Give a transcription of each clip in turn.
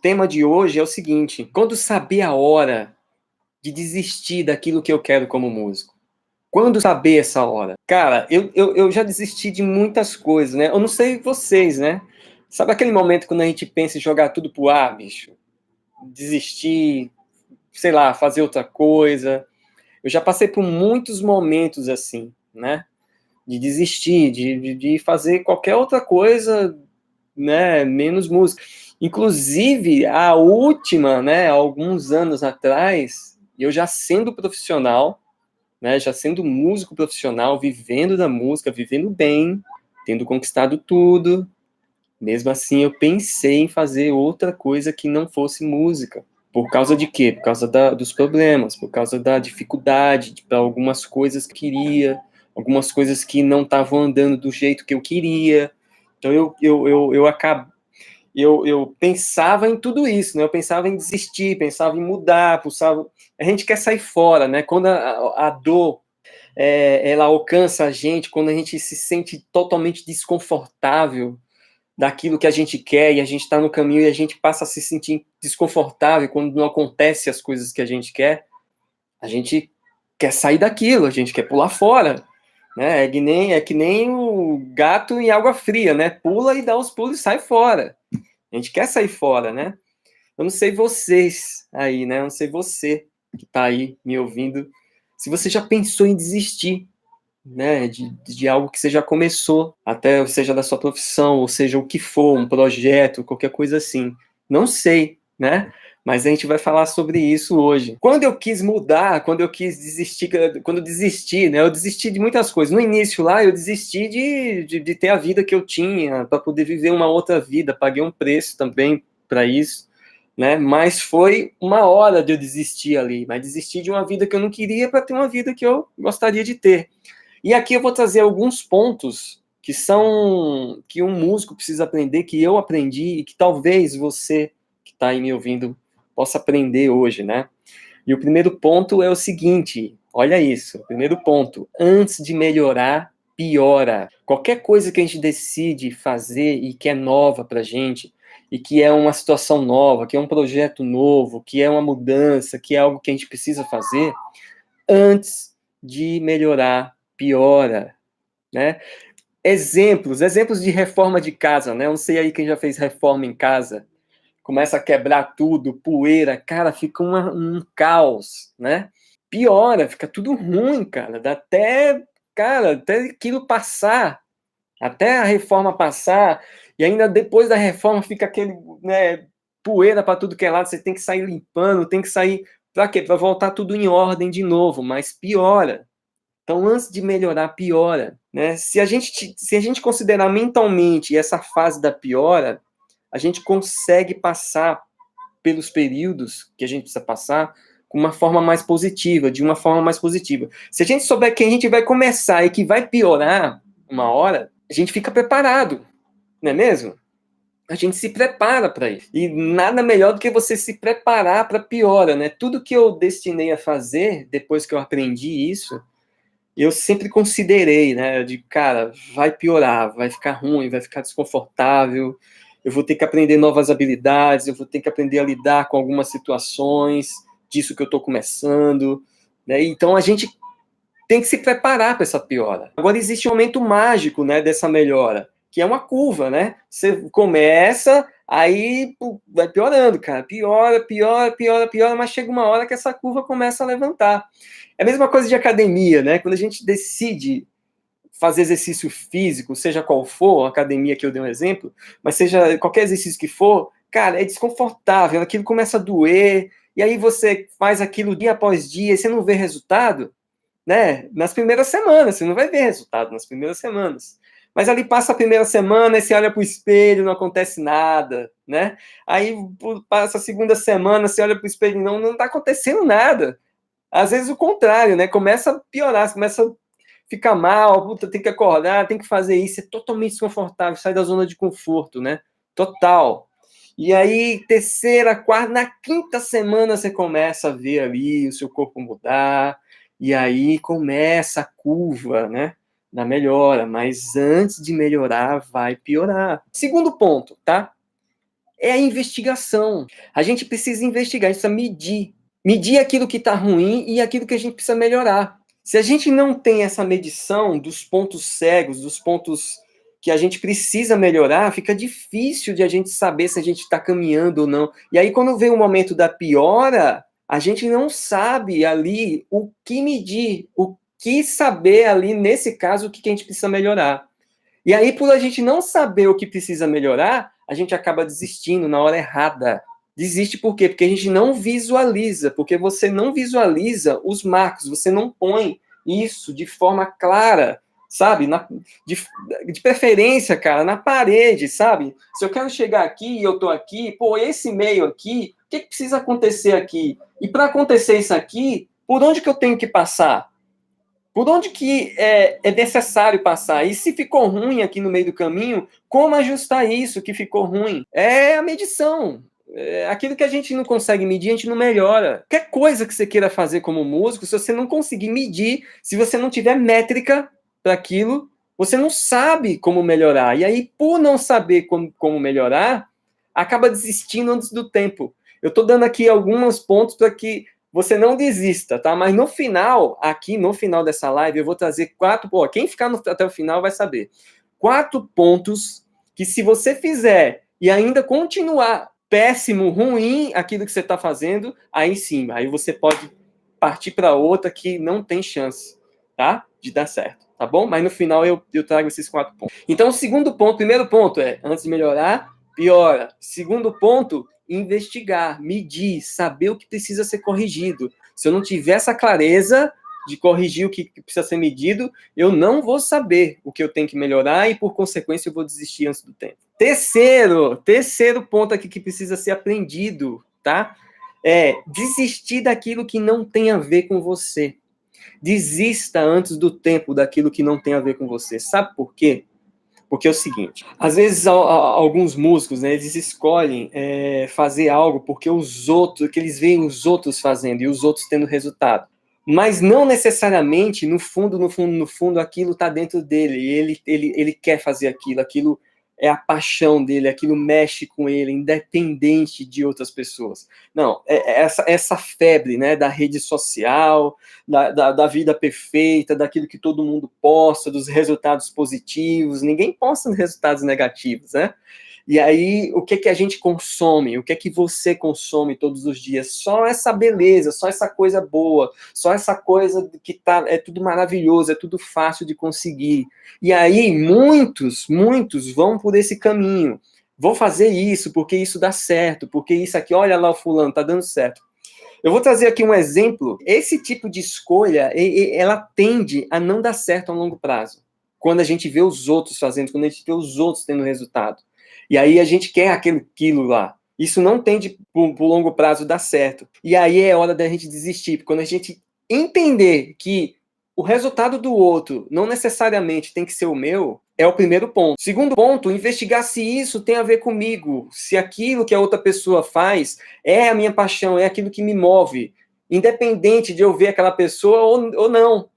tema de hoje é o seguinte: quando saber a hora de desistir daquilo que eu quero como músico? Quando saber essa hora? Cara, eu já desisti de muitas coisas, né? Eu não sei vocês, né? Sabe aquele momento quando a gente pensa em jogar tudo pro ar, bicho? Desistir, sei lá, fazer outra coisa. Eu já passei por muitos momentos assim, né? De desistir, de fazer qualquer outra coisa, né? Menos música. Inclusive, a última, né? Alguns anos atrás, eu já sendo profissional, né, já sendo músico profissional, vivendo da música, vivendo bem, tendo conquistado tudo, mesmo assim eu pensei em fazer outra coisa que não fosse música. Por causa de quê? Por causa dos problemas, por causa da dificuldade para algumas coisas que eu queria, algumas coisas que não estavam andando do jeito que eu queria. Então eu pensava em tudo isso, né? Eu pensava em desistir, pensava em mudar, pensava... A gente quer sair fora, né? Quando a dor ela alcança a gente, quando a gente se sente totalmente desconfortável daquilo que a gente quer e a gente está no caminho e a gente passa a se sentir desconfortável quando não acontece as coisas que a gente quer sair daquilo, a gente quer pular fora, né? É que nem o gato em água fria, né? Pula e dá os pulos e sai fora. A gente quer sair fora, né? Eu não sei vocês aí, né? Eu não sei você que está aí me ouvindo, se você já pensou em desistir, né, de algo que você já começou, até seja da sua profissão, ou seja o que for, um projeto, qualquer coisa assim. Não sei, né? Mas a gente vai falar sobre isso hoje. Quando eu quis mudar, quando eu quis desistir, quando eu desisti, né? Eu desisti de muitas coisas. No início lá, eu desisti de ter a vida que eu tinha, para poder viver uma outra vida. Paguei um preço também para isso, né? Mas foi uma hora de eu desistir ali. Mas desisti de uma vida que eu não queria para ter uma vida que eu gostaria de ter. E aqui eu vou trazer alguns pontos que um músico precisa aprender, que eu aprendi e que talvez você que está aí me ouvindo possa aprender hoje, né? E o primeiro ponto é o seguinte, olha isso, o primeiro ponto, antes de melhorar, piora. Qualquer coisa que a gente decide fazer e que é nova pra gente, e que é uma situação nova, que é um projeto novo, que é uma mudança, que é algo que a gente precisa fazer, antes de melhorar, piora, né? Exemplos de reforma de casa, né? Eu não sei aí quem já fez reforma em casa, começa a quebrar tudo, poeira, cara, fica um caos, né? Piora, fica tudo ruim, cara, dá até, cara, até aquilo passar, até a reforma passar, e ainda depois da reforma fica aquele, né, poeira para tudo que é lado, você tem que sair limpando, tem que sair, para quê? Para voltar tudo em ordem de novo, mas piora. Então, antes de melhorar, piora, né? Se a gente considerar mentalmente essa fase da piora, a gente consegue passar pelos períodos que a gente precisa passar com uma forma mais positiva, de uma forma mais positiva. Se a gente souber que a gente vai começar e que vai piorar uma hora, a gente fica preparado, não é mesmo? A gente se prepara para isso. E nada melhor do que você se preparar para piora, né? Tudo que eu destinei a fazer depois que eu aprendi isso, eu sempre considerei, né, de cara, vai piorar, vai ficar ruim, vai ficar desconfortável, eu vou ter que aprender novas habilidades, eu vou ter que aprender a lidar com algumas situações disso que eu estou começando, né? Então a gente tem que se preparar para essa piora. Agora existe um momento mágico, né, dessa melhora, que é uma curva, né? Você começa, aí vai piorando, cara, piora, piora, piora, piora, mas chega uma hora que essa curva começa a levantar. É a mesma coisa de academia, né? Quando a gente decide fazer exercício físico, seja qual for, a academia que eu dei um exemplo, mas seja qualquer exercício que for, cara, é desconfortável, aquilo começa a doer, e aí você faz aquilo dia após dia, e você não vê resultado, né? Nas primeiras semanas, você não vai ver resultado nas primeiras semanas. Mas ali passa a primeira semana, e você olha para o espelho, não acontece nada, né? Aí passa a segunda semana, você olha para o espelho, não está acontecendo nada. Às vezes o contrário, né? Começa a piorar, começa a ficar mal, puta, tem que acordar, tem que fazer isso, é totalmente desconfortável, sai da zona de conforto, né? Total. E aí, terceira, quarta, na quinta semana você começa a ver ali o seu corpo mudar, e aí começa a curva, né? Da melhora, mas antes de melhorar, vai piorar. Segundo ponto, tá? é a investigação. A gente precisa investigar, a gente precisa medir aquilo que está ruim e aquilo que a gente precisa melhorar. Se a gente não tem essa medição dos pontos cegos, dos pontos que a gente precisa melhorar, fica difícil de a gente saber se a gente está caminhando ou não. E aí, quando vem o momento da piora, a gente não sabe ali o que medir, o que saber ali, nesse caso, o que a gente precisa melhorar. E aí, por a gente não saber o que precisa melhorar, a gente acaba desistindo na hora errada. Desiste por quê? Porque a gente não visualiza, porque você não visualiza os marcos, você não põe isso de forma clara, sabe? De preferência, cara, na parede, sabe? Se eu quero chegar aqui e eu tô aqui, pô, esse meio aqui, o que precisa acontecer aqui? E para acontecer isso aqui, por onde que eu tenho que passar? Por onde que é necessário passar? E se ficou ruim aqui no meio do caminho, como ajustar isso que ficou ruim? É a medição. É aquilo que a gente não consegue medir, a gente não melhora. Qualquer coisa que você queira fazer como músico, se você não conseguir medir, se você não tiver métrica para aquilo, você não sabe como melhorar. E aí, por não saber como melhorar, acaba desistindo antes do tempo. Eu estou dando aqui alguns pontos para que você não desista, tá? Mas no final, aqui no final dessa live, eu vou trazer 4... Pô, quem ficar até o final vai saber. 4 pontos que, se você fizer e ainda continuar péssimo, ruim aquilo que você está fazendo, aí sim, aí você pode partir para outra que não tem chance, tá? De dar certo, tá bom? Mas no final eu trago esses 4 pontos. Então, o segundo ponto, primeiro ponto é, antes de melhorar, piora. Segundo ponto, investigar, medir, saber o que precisa ser corrigido. Se eu não tiver essa clareza de corrigir o que precisa ser medido, eu não vou saber o que eu tenho que melhorar e, por consequência, eu vou desistir antes do tempo. Terceiro ponto aqui que precisa ser aprendido, tá? É desistir daquilo que não tem a ver com você. Desista antes do tempo daquilo que não tem a ver com você. Sabe por quê? Porque é o seguinte, às vezes alguns músicos, né, eles escolhem fazer algo porque que eles veem os outros fazendo e os outros tendo resultado. Mas não necessariamente, no fundo, aquilo está dentro dele, e ele quer fazer aquilo é a paixão dele, aquilo mexe com ele, independente de outras pessoas. Não, essa febre, né, da rede social, da vida perfeita, daquilo que todo mundo posta, dos resultados positivos, ninguém posta resultados negativos, né? E aí, o que a gente consome? O que você consome todos os dias? Só essa beleza, só essa coisa boa, só essa coisa que é tudo maravilhoso, é tudo fácil de conseguir. E aí, muitos vão por esse caminho. Vou fazer isso, porque isso dá certo, porque isso aqui, olha lá o fulano, tá dando certo. Eu vou trazer aqui um exemplo. Esse tipo de escolha, ela tende a não dar certo a longo prazo. Quando a gente vê os outros fazendo, quando a gente vê os outros tendo resultado. E aí a gente quer aquilo lá. Isso não tende, por longo prazo, dar certo. E aí é hora da gente desistir. Porque quando a gente entender que o resultado do outro não necessariamente tem que ser o meu, é o primeiro ponto. Segundo ponto, investigar se isso tem a ver comigo, se aquilo que a outra pessoa faz é a minha paixão, é aquilo que me move, independente de eu ver aquela pessoa ou não,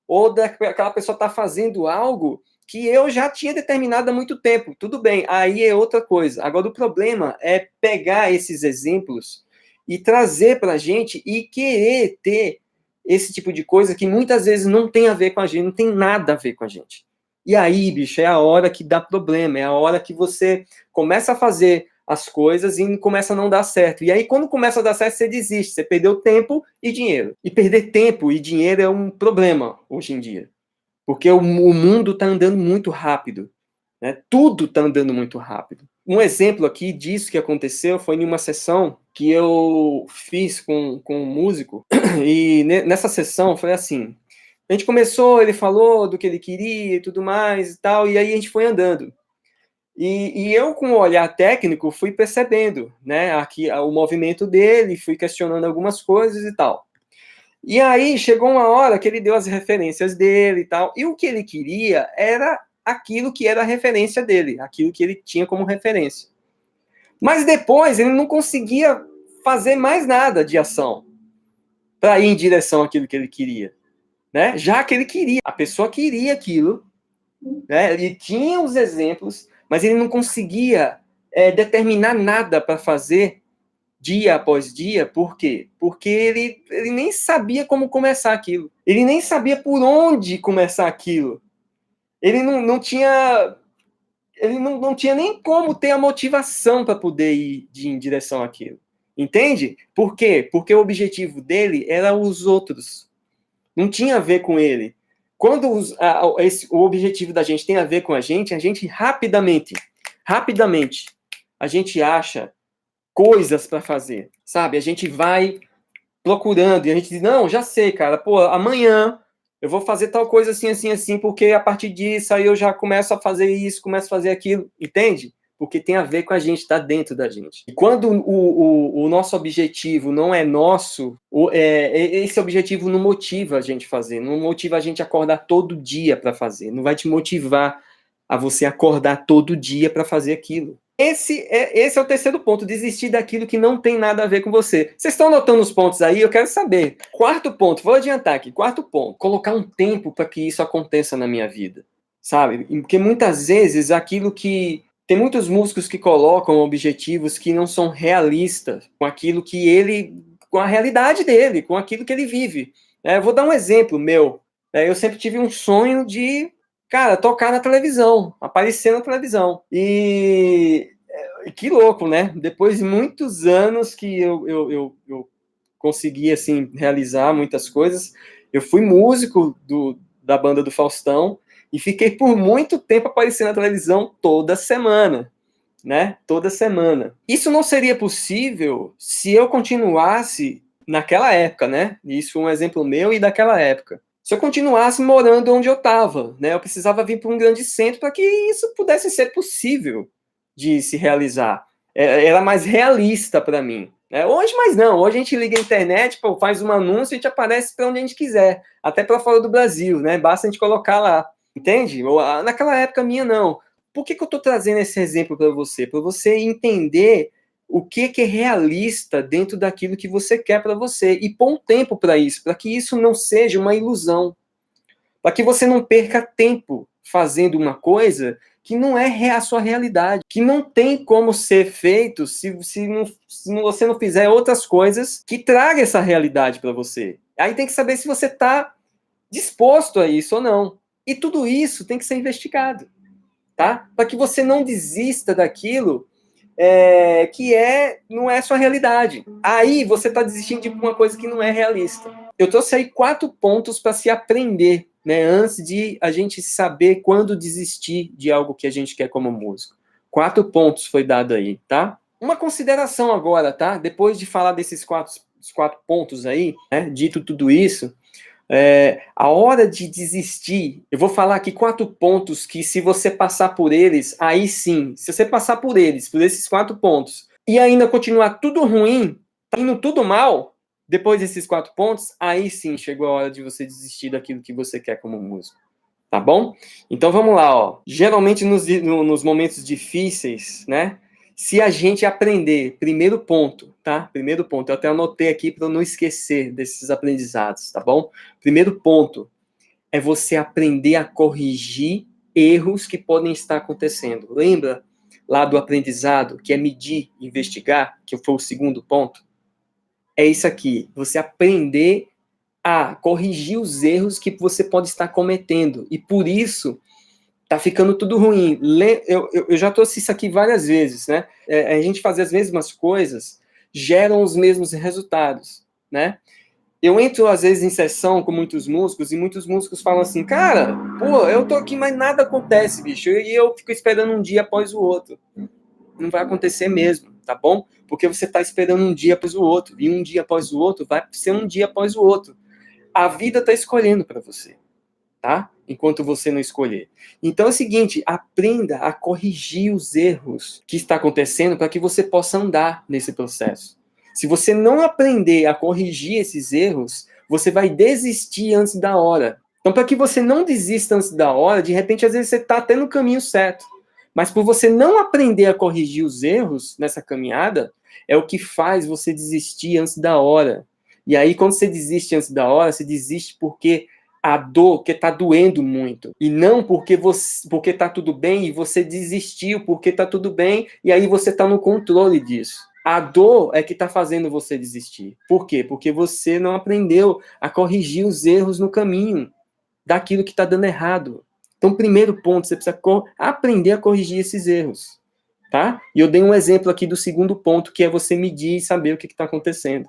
ou daquela pessoa estar fazendo algo que eu já tinha determinado há muito tempo. Tudo bem, aí é outra coisa. Agora, o problema é pegar esses exemplos e trazer para a gente e querer ter esse tipo de coisa que muitas vezes não tem a ver com a gente, não tem nada a ver com a gente. E aí, bicho, é a hora que dá problema, é a hora que você começa a fazer as coisas e começa a não dar certo. E aí, quando começa a dar certo, você desiste, você perdeu tempo e dinheiro. E perder tempo e dinheiro é um problema hoje em dia. Porque o mundo está andando muito rápido. Né? Tudo está andando muito rápido. Um exemplo aqui disso que aconteceu foi em uma sessão que eu fiz com um músico, e nessa sessão foi assim, a gente começou, ele falou do que ele queria e tudo mais e tal, e aí a gente foi andando. E eu, com o olhar técnico, fui percebendo, né, aqui, o movimento dele, fui questionando algumas coisas e tal. E aí chegou uma hora que ele deu as referências dele e tal, e o que ele queria era aquilo que era a referência dele, aquilo que ele tinha como referência. Mas depois ele não conseguia fazer mais nada de ação para ir em direção àquilo que ele queria, né? Já que ele queria, a pessoa queria aquilo, né? Ele tinha os exemplos, mas ele não conseguia determinar nada para fazer dia após dia. Por quê? Porque ele nem sabia como começar aquilo. Ele nem sabia por onde começar aquilo. Ele não tinha... Ele não tinha nem como ter a motivação para poder ir em direção àquilo. Entende? Por quê? Porque o objetivo dele era os outros. Não tinha a ver com ele. Quando o objetivo da gente tem a ver com a gente rapidamente, a gente acha coisas para fazer, sabe? A gente vai procurando e a gente diz, não, já sei, cara, pô, amanhã eu vou fazer tal coisa assim, assim, assim, porque a partir disso aí eu já começo a fazer isso, começo a fazer aquilo, entende? Porque tem a ver com a gente, está dentro da gente. E quando o nosso objetivo não é nosso, esse objetivo não motiva a gente a fazer, não motiva a gente a acordar todo dia para fazer, não vai te motivar a você acordar todo dia para fazer aquilo. Esse é o terceiro ponto, desistir daquilo que não tem nada a ver com você. Vocês estão anotando os pontos aí? Eu quero saber. Quarto ponto, vou adiantar aqui. Quarto ponto, colocar um tempo para que isso aconteça na minha vida, sabe? Porque muitas vezes aquilo que... Tem muitos músicos que colocam objetivos que não são realistas com aquilo que ele... com a realidade dele, com aquilo que ele vive. Eu vou dar um exemplo meu. Eu sempre tive um sonho de... cara, tocar na televisão, aparecer na televisão. E que louco, né? Depois de muitos anos que eu consegui, assim, realizar muitas coisas, eu fui músico da banda do Faustão e fiquei por muito tempo aparecendo na televisão toda semana, né? Toda semana. Isso não seria possível se eu continuasse naquela época, né? Isso é um exemplo meu e daquela época. Se eu continuasse morando onde eu estava, né? Eu precisava vir para um grande centro para que isso pudesse ser possível de se realizar. Era mais realista para mim. Hoje, mas não. Hoje a gente liga a internet, pô, faz um anúncio e a gente aparece para onde a gente quiser. Até para fora do Brasil, né? Basta a gente colocar lá. Entende? Naquela época minha, não. Por que eu estou trazendo esse exemplo para você? Para você entender o que é realista dentro daquilo que você quer para você e pôr um tempo para isso, para que isso não seja uma ilusão, para que você não perca tempo fazendo uma coisa que não é a sua realidade, que não tem como ser feito se você não fizer outras coisas que tragam essa realidade para você. Aí tem que saber se você está disposto a isso ou não. E tudo isso tem que ser investigado, tá? Para que você não desista daquilo que não é sua realidade. Aí você está desistindo de uma coisa que não é realista. Eu trouxe aí 4 pontos para se aprender, né, antes de a gente saber quando desistir de algo que a gente quer como músico. 4 pontos foi dado aí, tá? Uma consideração agora, tá? Depois de falar desses 4 pontos aí, né, dito tudo isso, a hora de desistir, eu vou falar aqui 4 pontos que se você passar por eles, aí sim, se você passar por eles, por esses 4 pontos, e ainda continuar tudo ruim, tá indo tudo mal, depois desses 4 pontos, aí sim chegou a hora de você desistir daquilo que você quer como músico, tá bom? Então vamos lá, ó. Geralmente nos momentos difíceis, né? Se a gente aprender, primeiro ponto, tá? Primeiro ponto, eu até anotei aqui para eu não esquecer desses aprendizados, tá bom? Primeiro ponto é você aprender a corrigir erros que podem estar acontecendo. Lembra lá do aprendizado, que é medir, investigar, que foi o segundo ponto? É isso aqui, você aprender a corrigir os erros que você pode estar cometendo. E por isso tá ficando tudo ruim. Eu já trouxe isso aqui várias vezes, né? A gente fazer as mesmas coisas geram os mesmos resultados, né? Eu entro, às vezes, em sessão com muitos músicos, e muitos músicos falam assim, cara, pô, eu tô aqui, mas nada acontece, bicho, e eu fico esperando um dia após o outro. Não vai acontecer mesmo, tá bom? Porque você tá esperando um dia após o outro, e um dia após o outro vai ser um dia após o outro. A vida tá escolhendo para você, tá? Enquanto você não escolher. Então é o seguinte, aprenda a corrigir os erros que está acontecendo para que você possa andar nesse processo. Se você não aprender a corrigir esses erros, você vai desistir antes da hora. Então, para que você não desista antes da hora, de repente, às vezes você está até no caminho certo. Mas por você não aprender a corrigir os erros nessa caminhada, é o que faz você desistir antes da hora. E aí, quando você desiste antes da hora, você desiste porque a dor que está doendo muito, e não porque está tudo bem e você desistiu porque está tudo bem, e aí você está no controle disso. A dor é que está fazendo você desistir. Por quê? Porque você não aprendeu a corrigir os erros no caminho daquilo que está dando errado. Então, primeiro ponto, você precisa aprender a corrigir esses erros. Tá? E eu dei um exemplo aqui do segundo ponto, que é você medir e saber o que está acontecendo.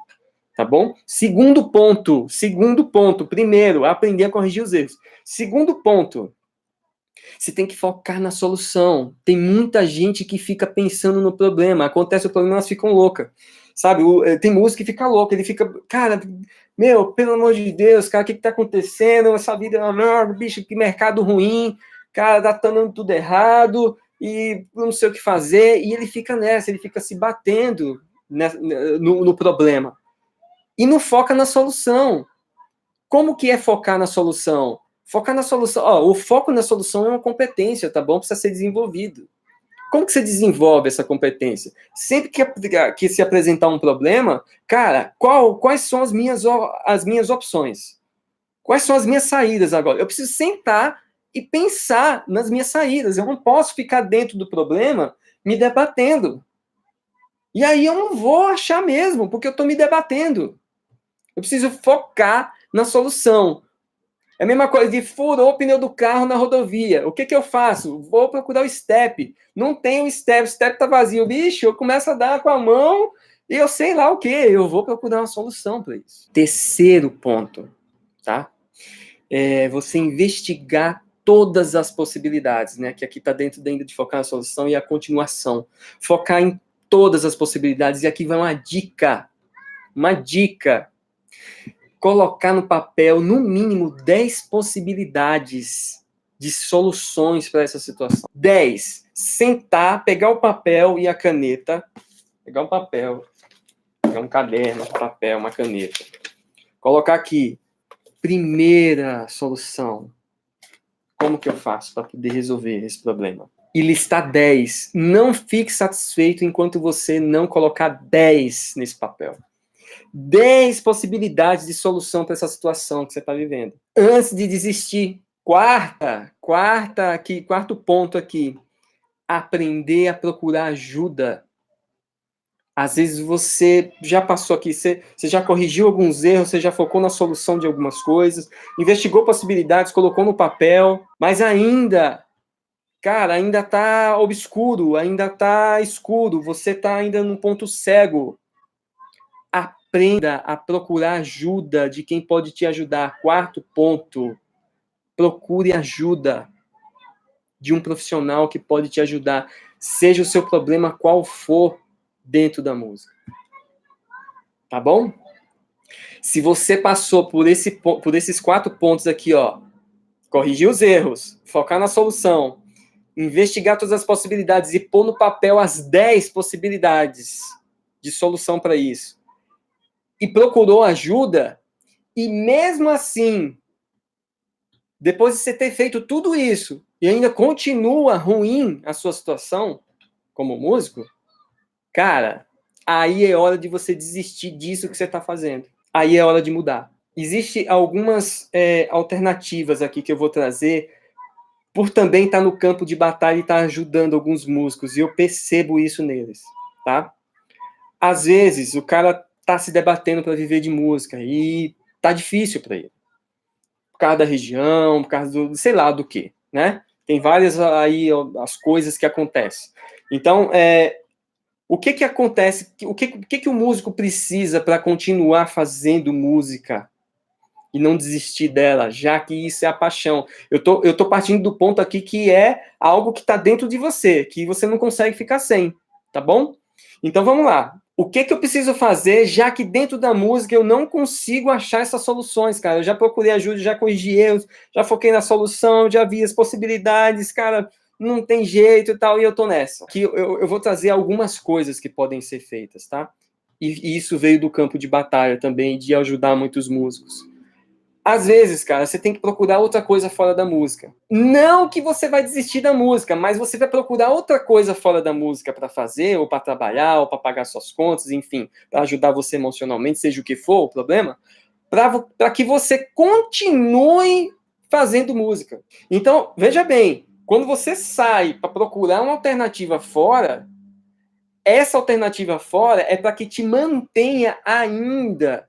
Tá bom? Segundo ponto. Primeiro, aprender a corrigir os erros. Segundo ponto, você tem que focar na solução. Tem muita gente que fica pensando no problema. Acontece o problema, elas ficam loucas. Sabe? Tem músico que fica louco. Ele fica, cara, meu, pelo amor de Deus, cara, o que tá acontecendo? Essa vida é uma merda, bicho, que mercado ruim. Cara, tá dando tudo errado e não sei o que fazer. E ele fica nessa, ele fica se batendo no problema. E não foca na solução. Como que é focar na solução? Focar na solução. O foco na solução é uma competência, tá bom? Precisa ser desenvolvido. Como que você desenvolve essa competência? Sempre que se apresentar um problema, cara, quais são as minhas opções? Quais são as minhas saídas agora? Eu preciso sentar e pensar nas minhas saídas. Eu não posso ficar dentro do problema me debatendo. E aí eu não vou achar mesmo, porque eu estou me debatendo. Eu preciso focar na solução. É a mesma coisa de furou o pneu do carro na rodovia. O que eu faço? Vou procurar o step. Não tem o step tá vazio. Bicho, eu começo a dar com a mão e eu sei lá o que. Eu vou procurar uma solução para isso. Terceiro ponto, tá? É você investigar todas as possibilidades, né? Que aqui está dentro ainda de focar na solução e a continuação. Focar em todas as possibilidades. E aqui vai uma dica. Uma dica. Colocar no papel, no mínimo, 10 possibilidades de soluções para essa situação. 10. Sentar, pegar o papel e a caneta. Pegar um papel, pegar um caderno, um papel, uma caneta. Colocar aqui, primeira solução. Como que eu faço para poder resolver esse problema? E listar 10. Não fique satisfeito enquanto você não colocar 10 nesse papel. 10 possibilidades de solução para essa situação que você está vivendo. Antes de desistir. Quarto ponto aqui. Aprender a procurar ajuda. Às vezes você já passou aqui, você já corrigiu alguns erros, você já focou na solução de algumas coisas, investigou possibilidades, colocou no papel, mas ainda está obscuro, ainda está escuro, você está ainda num ponto cego. Aprenda a procurar ajuda de quem pode te ajudar. Quarto ponto, procure ajuda de um profissional que pode te ajudar, seja o seu problema qual for dentro da música. Tá bom? Se você passou por esses 4 pontos aqui, ó, corrigir os erros, focar na solução, investigar todas as possibilidades e pôr no papel as 10 possibilidades de solução para isso, e procurou ajuda, e mesmo assim, depois de você ter feito tudo isso, e ainda continua ruim a sua situação como músico, cara, aí é hora de você desistir disso que você está fazendo. Aí é hora de mudar. Existem algumas alternativas aqui que eu vou trazer, por também estar no campo de batalha e estar ajudando alguns músicos, e eu percebo isso neles, tá? Às vezes, o cara tá se debatendo para viver de música e tá difícil para ele. Por causa da região, por causa do, sei lá do que, né? Tem várias aí as coisas que acontecem. Então, o que acontece? O que o músico precisa para continuar fazendo música e não desistir dela, já que isso é a paixão? Eu tô partindo do ponto aqui que é algo que está dentro de você, que você não consegue ficar sem, tá bom? Então, vamos lá. O que eu preciso fazer, já que dentro da música eu não consigo achar essas soluções, cara? Eu já procurei ajuda, já corrigi erros, já foquei na solução, já vi as possibilidades, cara, não tem jeito e tal, e eu tô nessa. Aqui eu vou trazer algumas coisas que podem ser feitas, tá? E isso veio do campo de batalha também, de ajudar muitos músicos. Às vezes, cara, você tem que procurar outra coisa fora da música. Não que você vai desistir da música, mas você vai procurar outra coisa fora da música para fazer, ou para trabalhar, ou para pagar suas contas, enfim, para ajudar você emocionalmente, seja o que for o problema, para que você continue fazendo música. Então, veja bem, quando você sai para procurar uma alternativa fora, essa alternativa fora é para que te mantenha ainda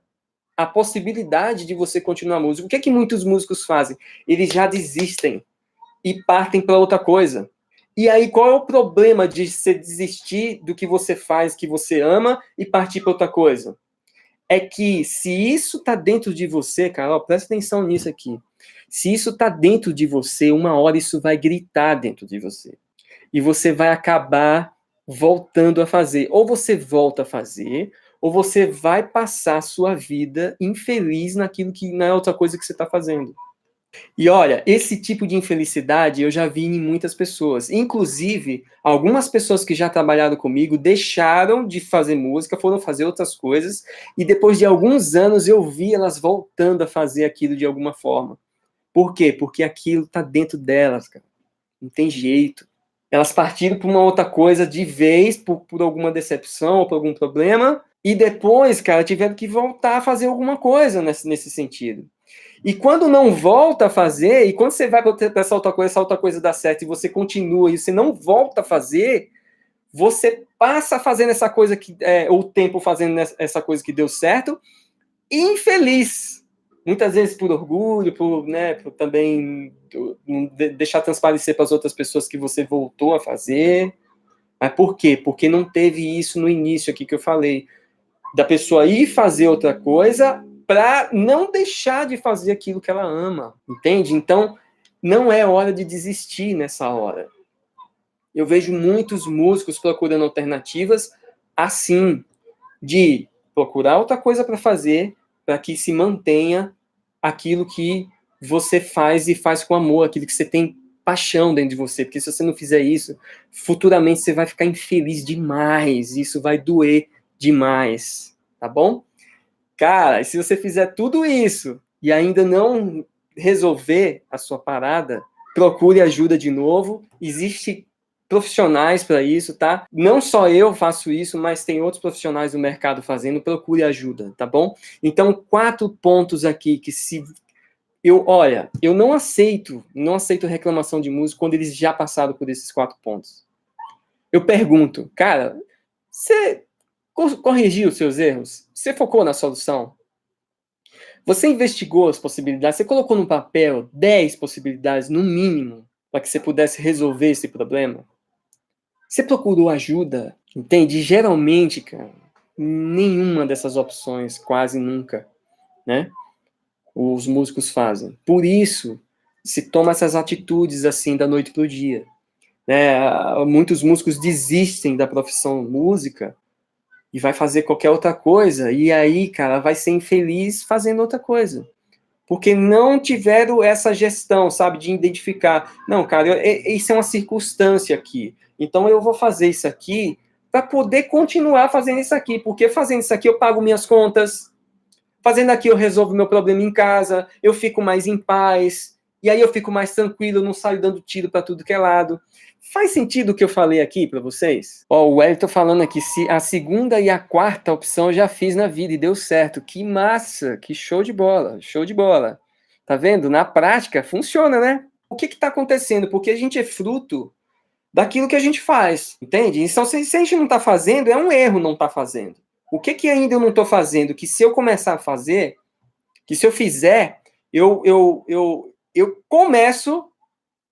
a possibilidade de você continuar música. O que é que muitos músicos fazem? Eles já desistem e partem para outra coisa. E aí, qual é o problema de você desistir do que você faz, que você ama, e partir para outra coisa? É que se isso está dentro de você, Carol, presta atenção nisso aqui. Se isso está dentro de você, uma hora isso vai gritar dentro de você. E você vai acabar voltando a fazer. Ou você volta a fazer, ou você vai passar a sua vida infeliz naquilo que não é outra coisa que você está fazendo. E olha, esse tipo de infelicidade eu já vi em muitas pessoas. Inclusive, algumas pessoas que já trabalharam comigo deixaram de fazer música, foram fazer outras coisas, e depois de alguns anos eu vi elas voltando a fazer aquilo de alguma forma. Por quê? Porque aquilo está dentro delas, cara. Não tem jeito. Elas partiram para uma outra coisa de vez, por alguma decepção ou por algum problema, e depois, cara, tiveram que voltar a fazer alguma coisa nesse sentido. E quando não volta a fazer, e quando você vai para essa outra coisa dá certo, e você continua, e você não volta a fazer, você passa fazendo essa coisa, o tempo fazendo essa coisa que deu certo, infeliz. Muitas vezes por orgulho, por também deixar transparecer para as outras pessoas que você voltou a fazer. Mas por quê? Porque não teve isso no início aqui que eu falei. Da pessoa ir fazer outra coisa para não deixar de fazer aquilo que ela ama. Entende? Então, não é hora de desistir nessa hora. Eu vejo muitos músicos procurando alternativas assim, de procurar outra coisa para fazer, para que se mantenha aquilo que você faz e faz com amor, aquilo que você tem paixão dentro de você, porque se você não fizer isso, futuramente você vai ficar infeliz demais, isso vai doer demais, tá bom? Cara, se você fizer tudo isso e ainda não resolver a sua parada, procure ajuda de novo, existe profissionais para isso, tá? Não só eu faço isso, mas tem outros profissionais do mercado fazendo, procure ajuda, tá bom? Então, 4 pontos aqui que eu não aceito reclamação de músico quando eles já passaram por esses 4 pontos. Eu pergunto, cara, você corrigiu os seus erros? Você focou na solução? Você investigou as possibilidades? Você colocou no papel 10 possibilidades, no mínimo, para que você pudesse resolver esse problema? Você procurou ajuda? Entende? Geralmente, cara, nenhuma dessas opções, quase nunca, né? Os músicos fazem. Por isso, se toma essas atitudes assim da noite pro dia. Né? Muitos músicos desistem da profissão música e vai fazer qualquer outra coisa, e aí, cara, vai ser infeliz fazendo outra coisa. Porque não tiveram essa gestão, sabe, de identificar, não, cara, isso é uma circunstância aqui, então eu vou fazer isso aqui para poder continuar fazendo isso aqui, porque fazendo isso aqui eu pago minhas contas, fazendo aqui eu resolvo meu problema em casa, eu fico mais em paz, e aí eu fico mais tranquilo, eu não saio dando tiro para tudo que é lado. Faz sentido o que eu falei aqui para vocês? Ó, o Wellington falando aqui, se a segunda e a quarta opção eu já fiz na vida e deu certo. Que massa, que show de bola, show de bola. Tá vendo? Na prática, funciona, né? O que está acontecendo? Porque a gente é fruto daquilo que a gente faz, entende? Então, se a gente não está fazendo, é um erro não estar fazendo. O que ainda eu não estou fazendo? Que se eu começar a fazer, que se eu fizer, eu começo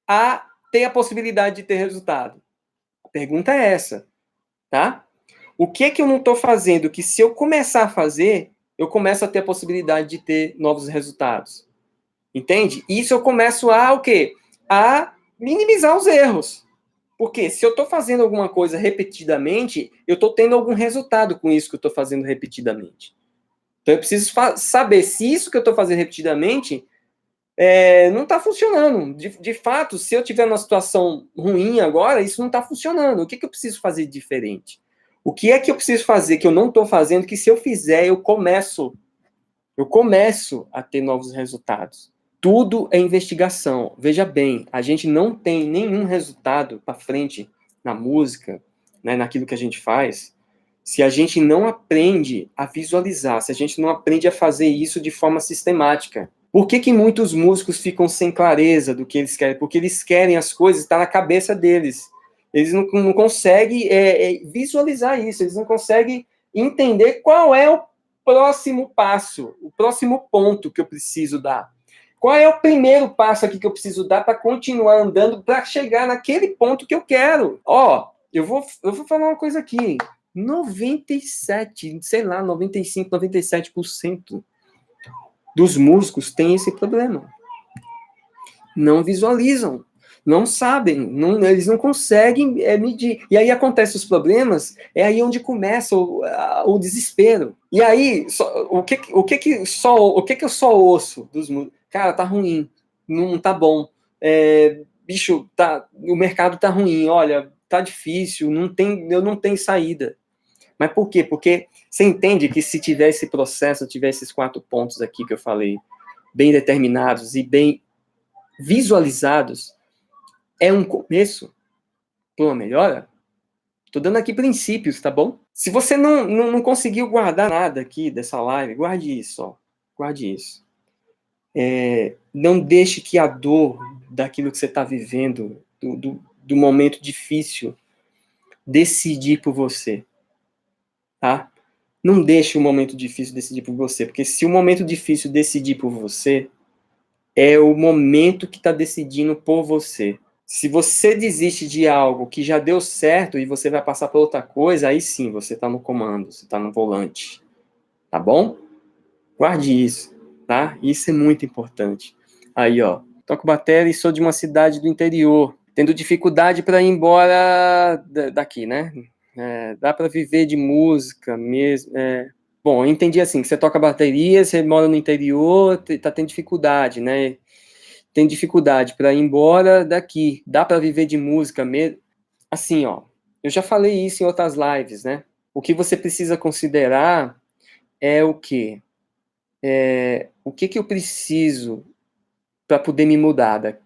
a ter a possibilidade de ter resultado. A pergunta é essa, tá? O que eu não estou fazendo que se eu começar a fazer, eu começo a ter a possibilidade de ter novos resultados? Entende? Isso eu começo a o quê? A minimizar os erros. Porque se eu estou fazendo alguma coisa repetidamente, eu estou tendo algum resultado com isso que eu estou fazendo repetidamente. Então eu preciso saber se isso que eu estou fazendo repetidamente não está funcionando. De fato, se eu tiver numa situação ruim agora, isso não está funcionando. O que eu preciso fazer de diferente? O que é que eu preciso fazer que eu não estou fazendo, que se eu fizer, eu começo a ter novos resultados? Tudo é investigação. Veja bem, a gente não tem nenhum resultado para frente na música, né, naquilo que a gente faz, Se a gente não aprende a visualizar, se a gente não aprende a fazer isso de forma sistemática. Por que muitos músicos ficam sem clareza do que eles querem? Porque eles querem as coisas, está na cabeça deles. Eles não conseguem visualizar isso, eles não conseguem entender qual é o próximo passo, o próximo ponto que eu preciso dar. Qual é o primeiro passo aqui que eu preciso dar para continuar andando, para chegar naquele ponto que eu quero? Eu vou falar uma coisa aqui. 97, sei lá, 95, 97% dos músicos têm esse problema. Não visualizam, não sabem, eles não conseguem medir. E aí acontecem os problemas, é aí onde começa o desespero. E aí, o que eu só ouço dos músicos? Cara, tá ruim, não tá bom. Bicho, o mercado tá ruim, olha, tá difícil, eu não tenho saída. Mas por quê? Porque você entende que se tiver esse processo, tiver esses 4 pontos aqui que eu falei, bem determinados e bem visualizados, é um começo para uma melhora? Estou dando aqui princípios, tá bom? Se você não conseguiu guardar nada aqui dessa live, guarde isso, ó. Guarde isso. Não deixe que a dor daquilo que você está vivendo, do momento difícil, decidir por você. Tá? Não deixe o momento difícil decidir por você, porque se o momento difícil decidir por você, é o momento que está decidindo por você. Se você desiste de algo que já deu certo e você vai passar por outra coisa, aí sim, você está no comando, você está no volante. Tá bom? Guarde isso, tá? Isso é muito importante. Aí, ó, toco bateria e sou de uma cidade do interior, tendo dificuldade para ir embora daqui, né? Dá para viver de música mesmo. Bom, eu entendi assim, que você toca bateria, você mora no interior, tá tendo dificuldade, né? Tem dificuldade para ir embora daqui. Dá para viver de música mesmo? Assim, ó, eu já falei isso em outras lives, né? O que você precisa considerar é o quê? O que eu preciso para poder me mudar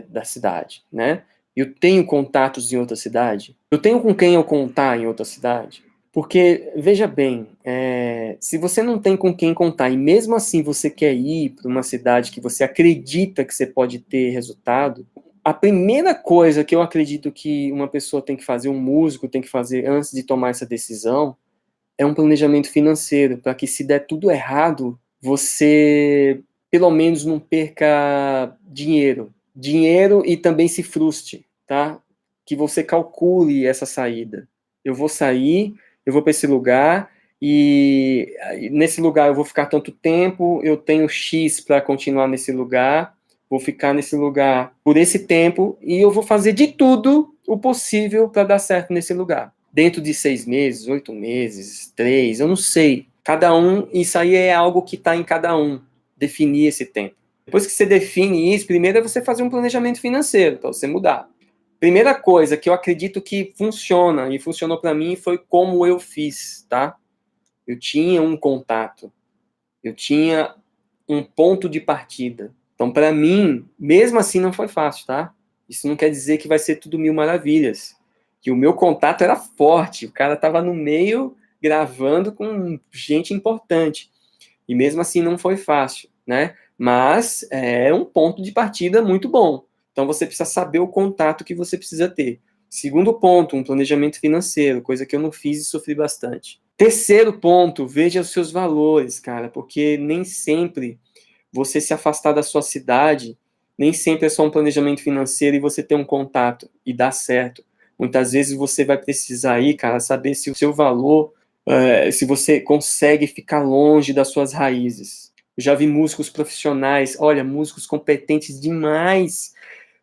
da cidade, né? Eu tenho contatos em outra cidade? Eu tenho com quem eu contar em outra cidade? Porque, veja bem, se você não tem com quem contar e mesmo assim você quer ir para uma cidade que você acredita que você pode ter resultado, a primeira coisa que eu acredito que uma pessoa tem que fazer, um músico tem que fazer antes de tomar essa decisão, é um planejamento financeiro, para que se der tudo errado, você pelo menos não perca dinheiro. Dinheiro e também se frustre, tá? Que você calcule essa saída. Eu vou sair, eu vou para esse lugar, e nesse lugar eu vou ficar tanto tempo, eu tenho X para continuar nesse lugar, vou ficar nesse lugar por esse tempo, e eu vou fazer de tudo o possível para dar certo nesse lugar. Dentro de 6 meses, 8 meses, 3, eu não sei. Cada um, isso aí é algo que está em cada um, definir esse tempo. Depois que você define isso, primeiro é você fazer um planejamento financeiro, para você mudar. Primeira coisa que eu acredito que funciona, e funcionou para mim, foi como eu fiz, tá? Eu tinha um contato, eu tinha um ponto de partida. Então, para mim, mesmo assim, não foi fácil, tá? Isso não quer dizer que vai ser tudo mil maravilhas. Que o meu contato era forte, o cara estava no meio gravando com gente importante. E mesmo assim não foi fácil, né? Mas é um ponto de partida muito bom. Então você precisa saber o contato que você precisa ter. Segundo ponto, um planejamento financeiro, coisa que eu não fiz e sofri bastante. Terceiro ponto, veja os seus valores, cara, porque nem sempre você se afastar da sua cidade, nem sempre é só um planejamento financeiro e você ter um contato e dar certo. Muitas vezes você vai precisar aí, cara, saber se o seu valor, se você consegue ficar longe das suas raízes. Eu já vi músicos profissionais, olha, músicos competentes demais,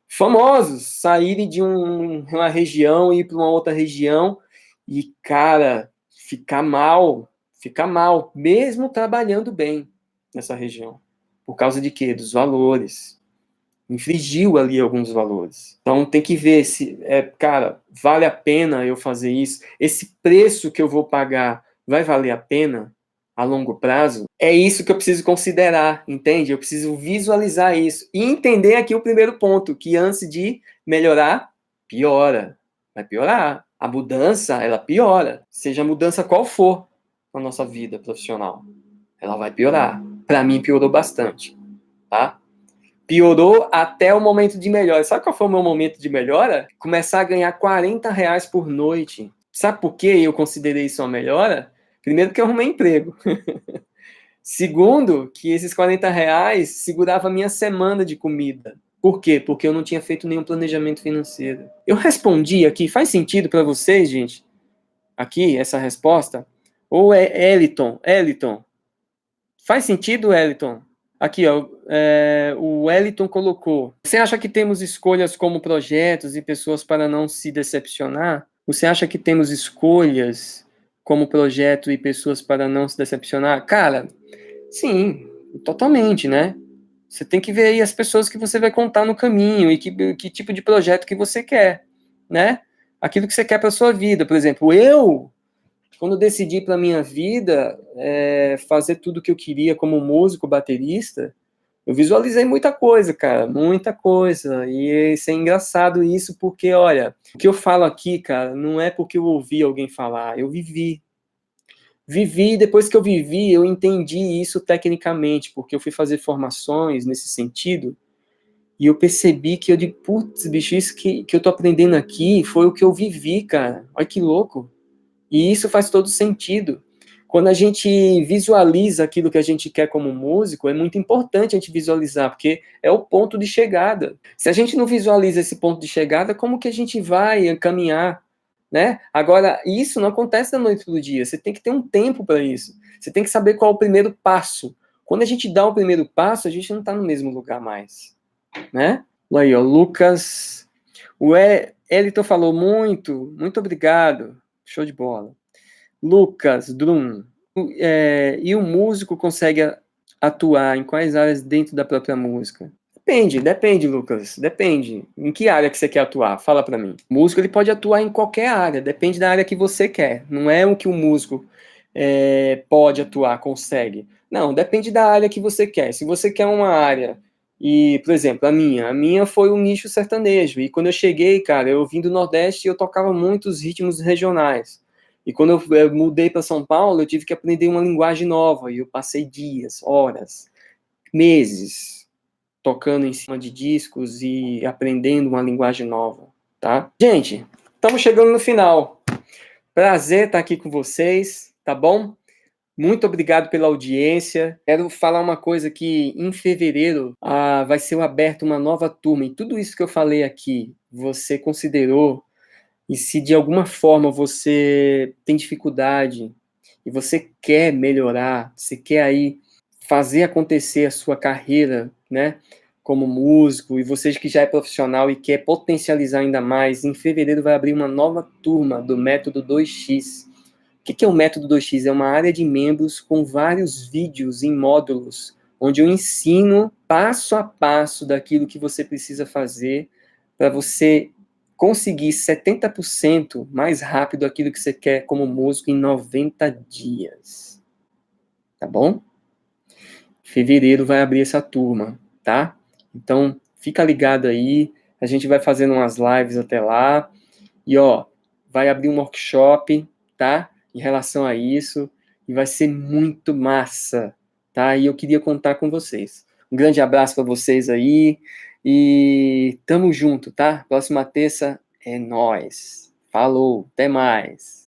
famosos, saírem de uma região e ir para uma outra região e, cara, ficar mal, mesmo trabalhando bem nessa região. Por causa de quê? Dos valores. Infringiu ali alguns valores. Então tem que ver se, cara, vale a pena eu fazer isso? Esse preço que eu vou pagar vai valer a pena a longo prazo? É isso que eu preciso considerar, entende? Eu preciso visualizar isso e entender aqui o primeiro ponto, que antes de melhorar, piora. Vai piorar. A mudança, ela piora, seja a mudança qual for na nossa vida profissional. Ela vai piorar. Para mim, piorou bastante, tá? Piorou até o momento de melhora. Sabe qual foi o meu momento de melhora? Começar a ganhar R$ 40 por noite. Sabe por que eu considerei isso uma melhora? Primeiro, que eu arrumei emprego. Segundo, que esses R$ 40 segurava a minha semana de comida. Por quê? Porque eu não tinha feito nenhum planejamento financeiro. Eu respondi aqui, faz sentido para vocês, gente? Aqui, essa resposta? Ou é Eliton? Faz sentido, Eliton? Aqui, ó, o Wellington colocou. Você acha que temos escolhas como projetos e pessoas para não se decepcionar? Você acha que temos escolhas como projeto e pessoas para não se decepcionar? Cara, sim, totalmente, né? Você tem que ver aí as pessoas que você vai contar no caminho e que tipo de projeto que você quer, né? Aquilo que você quer para sua vida. Por exemplo, quando decidi para minha vida fazer tudo o que eu queria como músico, baterista, eu visualizei muita coisa, cara, muita coisa. E isso é engraçado isso, porque, olha, o que eu falo aqui, cara, não é porque eu ouvi alguém falar, eu vivi. Vivi, depois que eu vivi, eu entendi isso tecnicamente, porque eu fui fazer formações nesse sentido, e eu percebi que eu digo, putz, bicho, isso que eu tô aprendendo aqui foi o que eu vivi, cara. Olha que louco. E isso faz todo sentido. Quando a gente visualiza aquilo que a gente quer como músico, é muito importante a gente visualizar, porque é o ponto de chegada. Se a gente não visualiza esse ponto de chegada, como que a gente vai caminhar, né? Agora, isso não acontece da noite para o dia. Você tem que ter um tempo para isso. Você tem que saber qual é o primeiro passo. Quando a gente dá o primeiro passo, a gente não está no mesmo lugar mais, né? Aí, ó, Lucas... O Elton falou muito obrigado. Show de bola. Lucas, Drum, e o músico consegue atuar em quais áreas dentro da própria música? Depende, Lucas, depende. Em que área que você quer atuar? Fala pra mim. O músico ele pode atuar em qualquer área, depende da área que você quer. Não é o que o músico pode atuar, consegue. Não, depende da área que você quer. Se você quer uma área, e, por exemplo, a minha foi o nicho sertanejo. E quando eu cheguei, cara, eu vim do Nordeste e eu tocava muitos ritmos regionais. E quando eu mudei para São Paulo, eu tive que aprender uma linguagem nova. E eu passei dias, horas, meses tocando em cima de discos e aprendendo uma linguagem nova, tá? Gente, estamos chegando no final. Prazer estar aqui com vocês, tá bom? Muito obrigado pela audiência. Quero falar uma coisa que em fevereiro vai ser aberta uma nova turma. E tudo isso que eu falei aqui, você considerou? E se de alguma forma você tem dificuldade e você quer melhorar, você quer aí fazer acontecer a sua carreira, né, como músico, e você que já é profissional e quer potencializar ainda mais, em fevereiro vai abrir uma nova turma do Método 2X. O que é o Método 2X? É uma área de membros com vários vídeos em módulos, onde eu ensino passo a passo daquilo que você precisa fazer para você conseguir 70% mais rápido aquilo que você quer como músico em 90 dias. Tá bom? Fevereiro vai abrir essa turma, tá? Então, fica ligado aí, a gente vai fazendo umas lives até lá, e ó, vai abrir um workshop, tá? Em relação a isso, e vai ser muito massa, tá? E eu queria contar com vocês. Um grande abraço para vocês aí, e tamo junto, tá? Próxima terça é nóis. Falou, até mais.